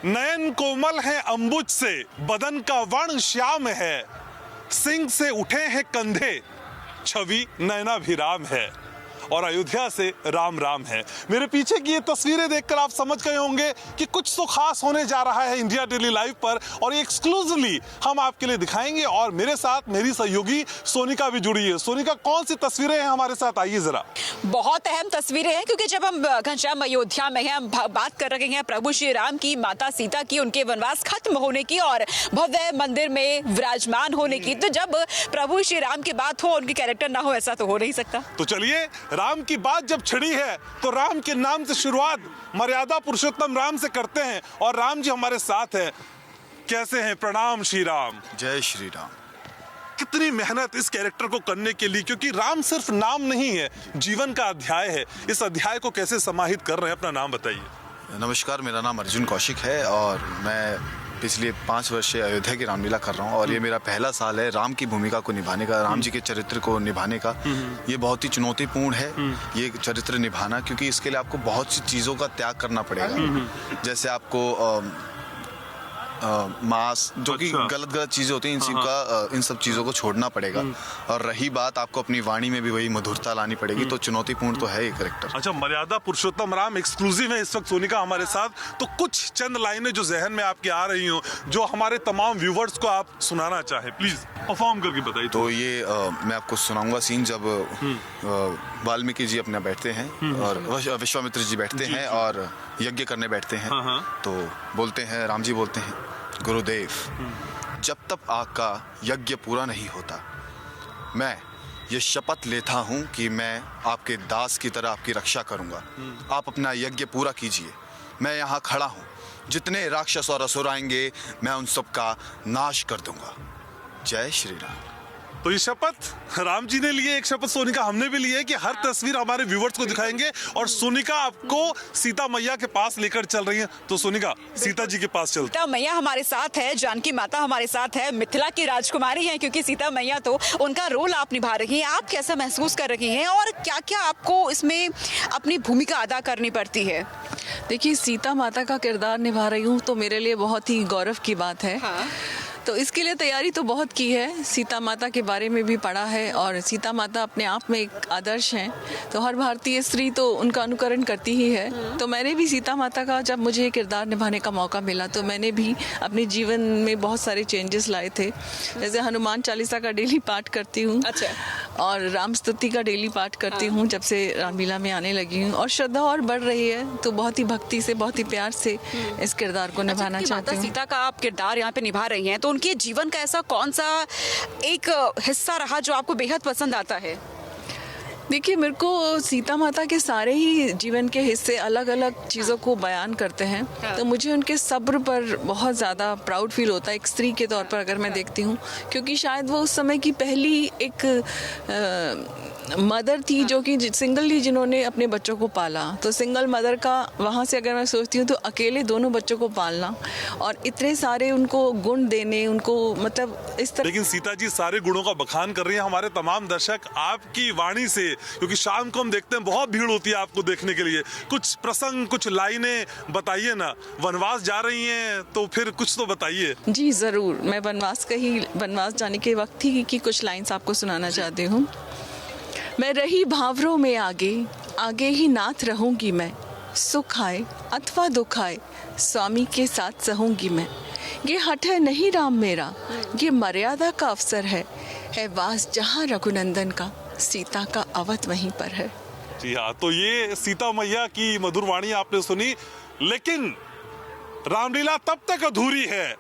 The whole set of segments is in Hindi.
नयन कोमल है अंबुज से, बदन का वर्ण श्याम है, सिंह से उठे हैं कंधे, छवि नयनाभिराम है और अयोध्या से राम राम है। मेरे पीछे की ये तस्वीरें देखकर आप समझ गए होंगे कि कुछ तो खास होने जा रहा है इंडिया डेली लाइव पर, और ये एक्सक्लूसिवली हम आपके लिए दिखाएंगे। और मेरे साथ मेरी सहयोगी सोनिका भी जुड़ी है। सोनिका, कौन सी तस्वीरें हैं हमारे साथ, आइए जरा। बहुत अहम तस्वीरें हैं, क्योंकि जब हम घनश्याम अयोध्या में हैं, हम बात कर रहे हैं प्रभु श्री राम की, माता सीता की, उनके वनवास खत्म होने की और भव्य मंदिर में विराजमान होने की। तो जब प्रभु श्री राम की बात हो, उनकी कैरेक्टर ना हो, ऐसा तो हो नहीं सकता। तो चलिए, राम की बात जब छिड़ी है तो राम के नाम से शुरुआत मर्यादा पुरुषोत्तम राम से करते हैं। और राम जी हमारे साथ हैं। कैसे हैं? प्रणाम श्री राम। जय श्री राम। कितनी मेहनत इस कैरेक्टर को करने के लिए, क्योंकि राम सिर्फ नाम नहीं है, जीवन का अध्याय है। इस अध्याय को कैसे समाहित कर रहे हैं? अपना नाम बताइए। नमस्कार, मेरा नाम अर्जुन कौशिक है और मैं पिछले 5 वर्ष से अयोध्या की रामलीला कर रहा हूँ और ये मेरा पहला साल है राम की भूमिका को निभाने का, राम जी के चरित्र को निभाने का। ये बहुत ही चुनौतीपूर्ण है ये चरित्र निभाना, क्योंकि इसके लिए आपको बहुत सी चीज़ों का त्याग करना पड़ेगा। जैसे आपको मांस, जो कि गलत चीजें होती हैं, इन सब चीजों को छोड़ना पड़ेगा। और रही बात, आपको अपनी वाणी में भी वही मधुरता लानी पड़ेगी। तो चुनौतीपूर्ण तो है ये कैरेक्टर। अच्छा, मर्यादा पुरुषोत्तम राम एक्सक्लूसिव है इस वक्त सोनिका हमारे साथ। तो कुछ चंद लाइनें जो जहन में आपके आ रही हो, जो हमारे तमाम व्यूवर्स को आप सुनाना चाहे, प्लीज परफॉर्म करके बताइए। तो ये मैं आपको सुनाऊंगा सीन जब वाल्मीकि जी अपने बैठते हैं और विश्वामित्र जी बैठते हैं और यज्ञ करने बैठते हैं। तो बोलते हैं, राम जी बोलते हैं, गुरुदेव, जब तक आपका यज्ञ पूरा नहीं होता, मैं ये शपथ लेता हूँ कि मैं आपके दास की तरह आपकी रक्षा करूँगा। आप अपना यज्ञ पूरा कीजिए, मैं यहाँ खड़ा हूँ। जितने राक्षस और असुर आएंगे, मैं उन सब का नाश कर दूंगा। जय श्री राम। तो ये शपथ राम जी ने लिए, एक शपथ सोनिका हमने भी ली है कि हर तस्वीर हमारे व्यूवर्स को दिखाएंगे। और सोनिका आपको सीता मैया के पास लेकर चल रही है। तो सोनिका, सीता जी के पास चलते। सीता मैया हमारे साथ है, जानकी माता हमारे साथ है, मिथिला की राजकुमारी है, क्योंकि सीता मैया तो उनका रोल आप निभा रही हैं। आप कैसा महसूस कर रही हैं और क्या क्या आपको इसमें अपनी भूमिका अदा करनी पड़ती है? देखिए, सीता माता का किरदार निभा रही हूँ तो मेरे लिए बहुत ही गौरव की बात है। तो इसके लिए तैयारी तो बहुत की है, सीता माता के बारे में भी पढ़ा है और सीता माता अपने आप में एक आदर्श हैं। तो हर भारतीय स्त्री तो उनका अनुकरण करती ही है। तो मैंने भी सीता माता का, जब मुझे किरदार निभाने का मौका मिला, तो मैंने भी अपने जीवन में बहुत सारे चेंजेस लाए थे। जैसे हनुमान चालीसा का डेली पाठ करती हूँ। अच्छा। और राम स्तुति का डेली पाठ करती हूँ जब से रामलीला में आने लगी हूँ, और श्रद्धा और बढ़ रही है। तो बहुत ही भक्ति से, बहुत ही प्यार से इस किरदार को निभाना चाहती हूँ। सीता का आप किरदार यहाँ पे निभा रही हैं, तो उनके जीवन का ऐसा कौन सा एक हिस्सा रहा जो आपको बेहद पसंद आता है? देखिए, मेरे को सीता माता के सारे ही जीवन के हिस्से अलग अलग चीज़ों को बयान करते हैं। तो मुझे उनके सब्र पर बहुत ज़्यादा प्राउड फील होता है, एक स्त्री के तौर पर अगर मैं देखती हूँ, क्योंकि शायद वो उस समय की पहली एक मदर थी जो कि सिंगल ही जिन्होंने अपने बच्चों को पाला। तो सिंगल मदर का वहाँ से अगर मैं सोचती हूँ तो अकेले दोनों बच्चों को पालना और इतने सारे उनको गुण देने, उनको मतलब इस तरह। लेकिन सीता जी सारे गुणों का बखान कर रही हैं। हमारे तमाम दर्शक आपकी वाणी से, क्योंकि शाम को हम देखते हैं बहुत भीड़ होती है आपको देखने के लिए, कुछ प्रसंग, कुछ लाइनें बताइए ना। वनवास जा रही हैं तो फिर कुछ तो बताइए। जी ज़रूर, मैं वनवास जाने के वक्त ही की कुछ लाइन्स आपको सुनाना चाहती हूँ। मैं रही भावरों में आगे, आगे ही नाथ रहूंगी मैं। सुख आए अथवा दुख आए, स्वामी के साथ सहूंगी मैं। ये हठ है नहीं राम मेरा, ये मर्यादा का अवसर है वास जहाँ रघुनंदन का, सीता का अवध वहीं पर है। जी हाँ, तो ये सीता मैया की मधुर वाणी आपने सुनी। लेकिन रामलीला तब तक अधूरी है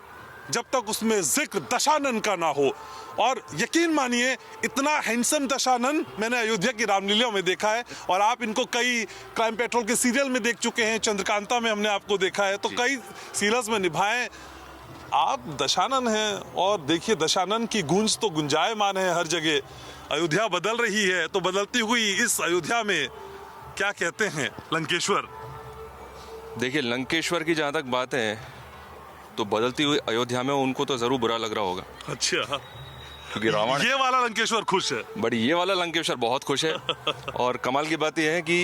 जब तक उसमें जिक्र दशानन का ना हो। और यकीन मानिए, इतना हैंडसम दशानन मैंने अयोध्या की रामलीला में देखा है। और आप इनको कई क्राइम पेट्रोल के सीरियल में देख चुके हैं, चंद्रकांता में हमने आपको देखा है, तो कई सीरियल्स में निभाए। आप दशानन हैं और देखिए, दशानन की गूंज तो गुंजायमान है हर जगह। अयोध्या बदल रही है, तो बदलती हुई इस अयोध्या में क्या कहते हैं लंकेश्वर? देखिए, लंकेश्वर की जहाँ तक बात है, तो बदलती हुई अयोध्या में उनको तो जरूर बुरा लग रहा होगा। अच्छा, क्योंकि रावण, ये वाला लंकेश्वर खुश है, बट ये वाला लंकेश्वर बहुत खुश है। और कमाल की बात यह है कि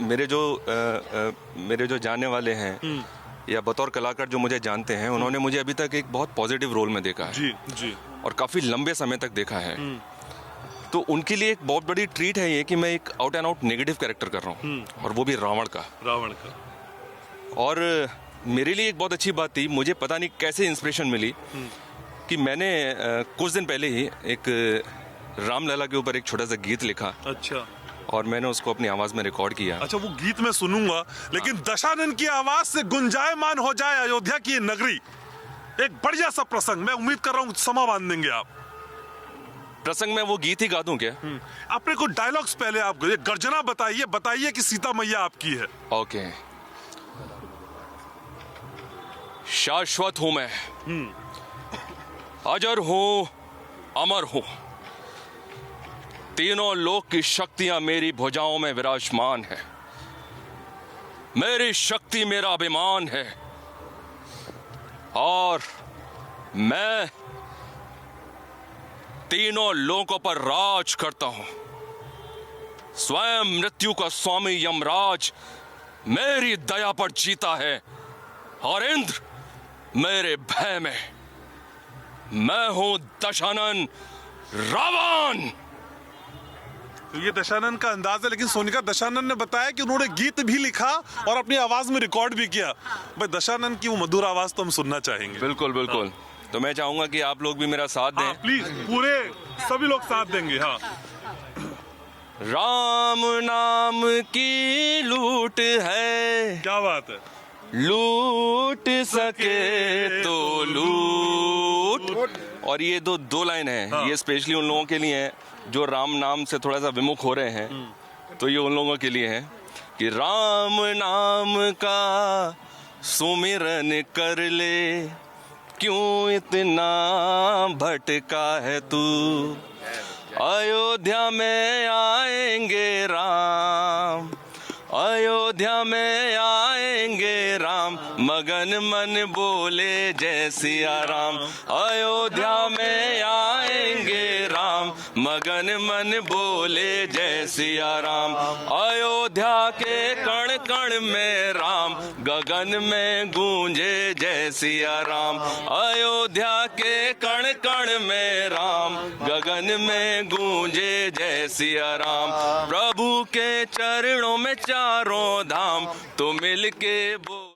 मेरे जो जानने वाले हैं, या बतौर कलाकार जो मुझे जानते हैं, उन्होंने मुझे अभी तक एक बहुत पॉजिटिव रोल में देखा है जी जी। और काफ़ी लंबे समय तक देखा है। तो उनके लिए एक बहुत बड़ी ट्रीट है ये कि मैं एक out and out negative character कर रहा हूँ, और वो भी रावण का। और मेरे लिए एक बहुत अच्छी बात थी, मुझे पता नहीं कैसे इंस्पिरेशन मिली कि मैंने कुछ दिन पहले ही एक रामलला के ऊपर एक छोटा सा गीत लिखा। अच्छा। और मैंने उसको अपनी आवाज में रिकॉर्ड किया। अच्छा, वो गीत मैं सुनूंगा, लेकिन दशानन की आवाज से गुंजायमान हो जाए अयोध्या की ये नगरी। एक बढ़िया सा प्रसंग, मैं उम्मीद कर रहा हूँ समा बांध देंगे आप। प्रसंग में वो गीत ही गा दूं क्या? अपने को डायलॉग्स पहले आप गर्जना बताइए कि सीता मैया आपकी है। ओके। शाश्वत हूं मैं, अजर हूं, अमर हूं, तीनों लोक की शक्तियां मेरी भुजाओं में विराजमान है। मेरी शक्ति मेरा अभिमान है और मैं तीनों लोकों पर राज करता हूं। स्वयं मृत्यु का स्वामी यमराज मेरी दया पर जीता है और इंद्र मेरे भय में। मैं हूं दशानन रावण। तो ये दशानन का अंदाज है, लेकिन सोनिका, दशानन ने बताया कि उन्होंने गीत भी लिखा और अपनी आवाज में रिकॉर्ड भी किया। भाई, दशानन की वो मधुर आवाज तो हम सुनना चाहेंगे। बिल्कुल बिल्कुल। तो मैं चाहूंगा कि आप लोग भी मेरा साथ दें। प्लीज, पूरे सभी लोग साथ देंगे। हाँ। राम नाम की लूट है, क्या बात है। लूट सके तो लूट। और ये दो लाइन है, ये स्पेशली उन लोगों के लिए है जो राम नाम से थोड़ा सा विमुख हो रहे हैं। तो ये उन लोगों के लिए है कि राम नाम का सुमिरन कर ले, क्यों इतना भटका है तू। अयोध्या में आएंगे राम, अयोध्या में आएंगे राम, मगन मन बोले जय सिया राम। अयोध्या में आएंगे राम, मगन मन बोले जय सिया राम। अयोध्या के कण कण में राम, गगन में गूंजे जय सिया राम। अयोध्या के कण कण में राम, गगन में गूंजे जय सिया राम। प्रभु के चरणों में चारों धाम तो मिलके बोल।